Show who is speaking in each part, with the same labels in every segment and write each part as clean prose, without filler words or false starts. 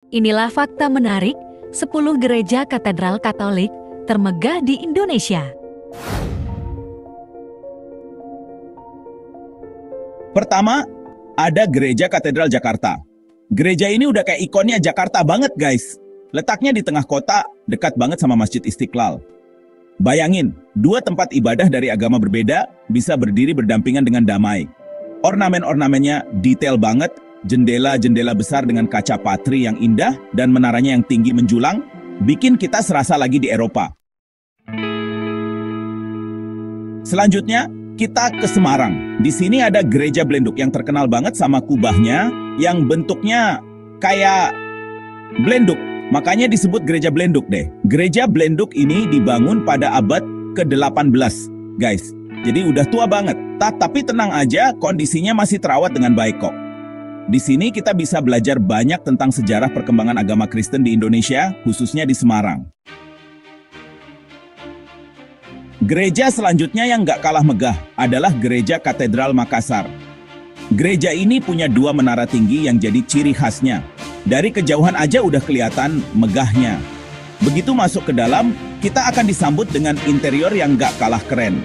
Speaker 1: Inilah fakta menarik 10 gereja katedral Katolik termegah di Indonesia.
Speaker 2: Pertama, ada Gereja Katedral Jakarta. Gereja ini udah kayak ikonnya Jakarta banget guys. Letaknya di tengah kota, dekat banget sama Masjid Istiqlal. Bayangin, dua tempat ibadah dari agama berbeda bisa berdiri berdampingan dengan damai. Ornamen-ornamennya detail banget, jendela-jendela besar dengan kaca patri yang indah dan menaranya yang tinggi menjulang, bikin kita serasa lagi di Eropa. Selanjutnya, kita ke Semarang. Di sini ada Gereja Blenduk yang terkenal banget sama kubahnya yang bentuknya kayak blenduk. Makanya disebut Gereja Blenduk deh. Gereja Blenduk ini dibangun pada abad ke-18, guys. Jadi udah tua banget. Tapi tenang aja, kondisinya masih terawat dengan baik kok. Di sini kita bisa belajar banyak tentang sejarah perkembangan agama Kristen di Indonesia, khususnya di Semarang. Gereja selanjutnya yang gak kalah megah adalah Gereja Katedral Makassar. Gereja ini punya dua menara tinggi yang jadi ciri khasnya. Dari kejauhan aja udah kelihatan megahnya. Begitu masuk ke dalam, kita akan disambut dengan interior yang gak kalah keren.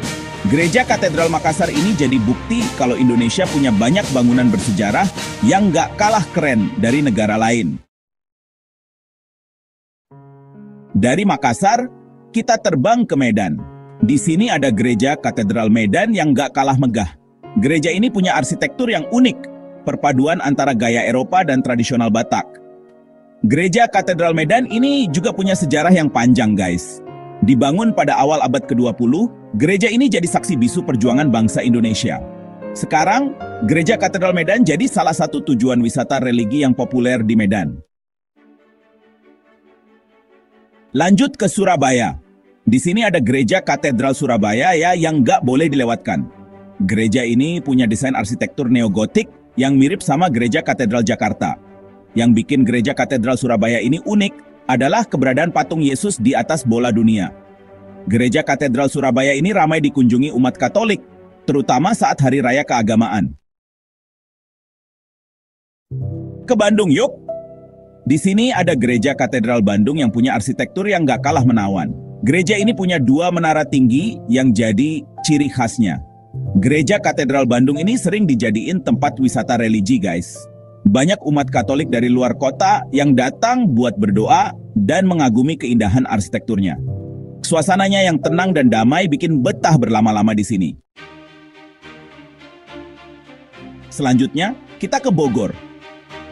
Speaker 2: Gereja Katedral Makassar ini jadi bukti kalau Indonesia punya banyak bangunan bersejarah yang gak kalah keren dari negara lain. Dari Makassar, kita terbang ke Medan. Di sini ada Gereja Katedral Medan yang gak kalah megah. Gereja ini punya arsitektur yang unik, perpaduan antara gaya Eropa dan tradisional Batak. Gereja Katedral Medan ini juga punya sejarah yang panjang guys. Dibangun pada awal abad ke-20, gereja ini jadi saksi bisu perjuangan bangsa Indonesia. Sekarang, Gereja Katedral Medan jadi salah satu tujuan wisata religi yang populer di Medan. Lanjut ke Surabaya. Di sini ada Gereja Katedral Surabaya yang nggak boleh dilewatkan. Gereja ini punya desain arsitektur neogotik yang mirip sama Gereja Katedral Jakarta. Yang bikin Gereja Katedral Surabaya ini unik adalah keberadaan patung Yesus di atas bola dunia. Gereja Katedral Surabaya ini ramai dikunjungi umat Katolik, terutama saat hari raya keagamaan. Ke Bandung yuk! Di sini ada Gereja Katedral Bandung yang punya arsitektur yang nggak kalah menawan. Gereja ini punya dua menara tinggi yang jadi ciri khasnya. Gereja Katedral Bandung ini sering dijadiin tempat wisata religi guys. Banyak umat Katolik dari luar kota yang datang buat berdoa dan mengagumi keindahan arsitekturnya. Suasananya yang tenang dan damai bikin betah berlama-lama di sini. Selanjutnya, kita ke Bogor.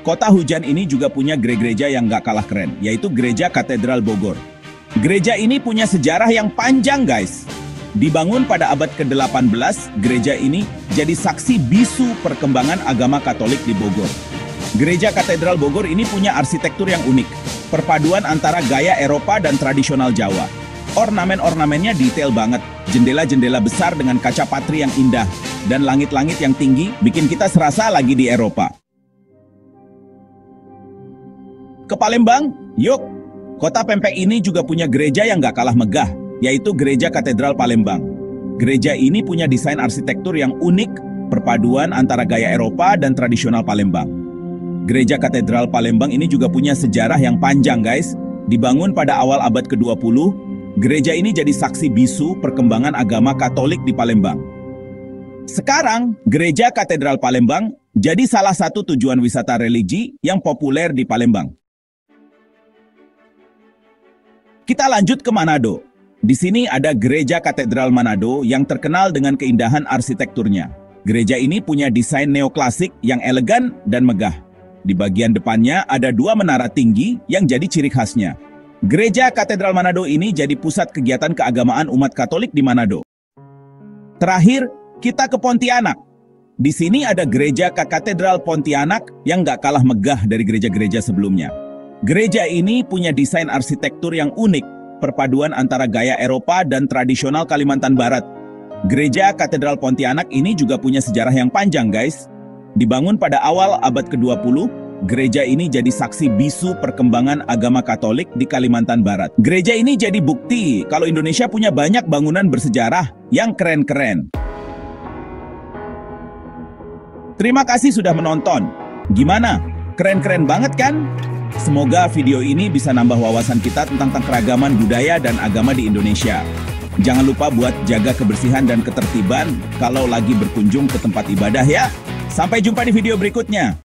Speaker 2: Kota hujan ini juga punya gereja yang gak kalah keren, yaitu Gereja Katedral Bogor. Gereja ini punya sejarah yang panjang guys. Dibangun pada abad ke-18, gereja ini jadi saksi bisu perkembangan agama Katolik di Bogor. Gereja Katedral Bogor ini punya arsitektur yang unik, perpaduan antara gaya Eropa dan tradisional Jawa. Ornamen-ornamennya detail banget, jendela-jendela besar dengan kaca patri yang indah, dan langit-langit yang tinggi bikin kita serasa lagi di Eropa. Ke Palembang, yuk! Kota Pempek ini juga punya gereja yang gak kalah megah, yaitu Gereja Katedral Palembang. Gereja ini punya desain arsitektur yang unik, perpaduan antara gaya Eropa dan tradisional Palembang. Gereja Katedral Palembang ini juga punya sejarah yang panjang guys. Dibangun pada awal abad ke-20, gereja ini jadi saksi bisu perkembangan agama Katolik di Palembang. Sekarang, Gereja Katedral Palembang jadi salah satu tujuan wisata religi yang populer di Palembang. Kita lanjut ke Manado. Di sini ada Gereja Katedral Manado yang terkenal dengan keindahan arsitekturnya. Gereja ini punya desain neoklasik yang elegan dan megah. Di bagian depannya ada dua menara tinggi yang jadi ciri khasnya. Gereja Katedral Manado ini jadi pusat kegiatan keagamaan umat Katolik di Manado. Terakhir, kita ke Pontianak. Di sini ada Gereja Katedral Pontianak yang gak kalah megah dari gereja-gereja sebelumnya. Gereja ini punya desain arsitektur yang unik, perpaduan antara gaya Eropa dan tradisional Kalimantan Barat. Gereja Katedral Pontianak ini juga punya sejarah yang panjang guys. Dibangun pada awal abad ke-20, gereja ini jadi saksi bisu perkembangan agama Katolik di Kalimantan Barat. Gereja ini jadi bukti kalau Indonesia punya banyak bangunan bersejarah yang keren-keren. Terima kasih sudah menonton. Gimana? Keren-keren banget kan? Semoga video ini bisa nambah wawasan kita tentang keragaman budaya dan agama di Indonesia. Jangan lupa buat jaga kebersihan dan ketertiban kalau lagi berkunjung ke tempat ibadah ya. Sampai jumpa di video berikutnya.